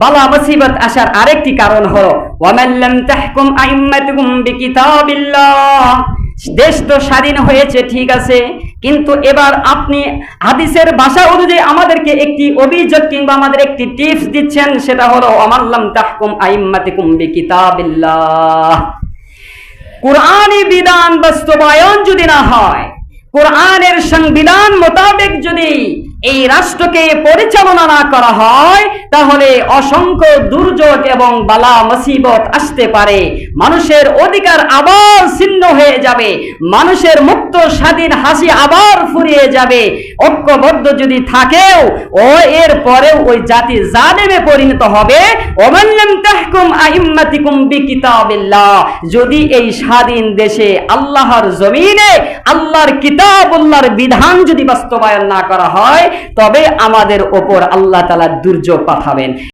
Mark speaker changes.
Speaker 1: বালা মুসিবত আসার আরেকটি কারণ হলো ওয়ামান লাম তাহকুম আইম্মাতুকুম বিকিতাবিল্লাহ। দেশ তো স্বাধীন হয়েছে, ঠিক আছে, কিন্তু এবার আপনি হাদিসের ভাষা অনুযায়ী আমাদেরকে একটি অভিযোগ কিংবা আমাদের একটি টিপস দিচ্ছেন, সেটা হলো ওয়ামান লাম তাহকুম আইম্মাতুকুম বিকিতাবিল্লাহ। কুরআনী বিধান বাস্তবায়ন যদি না হয়, কোরআনের সংবিধান মোতাবেক যদি এই রাষ্ট্রকে পরিচালনা না করা হয়, তাহলে অসংখ্য দুর্যোগ এবং বালা মুসিবত আসতে পারে। মানুষের অধিকার আবার ছিন্ন হয়ে যাবে, মানুষের মুক্ত স্বাধীন হাসি আবার ফুরিয়ে যাবে। ঐক্যবদ্ধ যদি থাকেও ও এর পরেও ওই জাতি জালেমে পরিণত হবে। ওমান লাম তাহকুম আইম্মাতিকুম বিকিতাবিল্লাহ। যদি এই স্বাধীন দেশে আল্লাহর জমিনে আল্লাহর কিতাবুল্লাহর বিধান যদি বাস্তবায়ন না করা হয়, তবে আমাদের ওপর আল্লাহ তাআলা দুর্যোগ পাঠাবেন।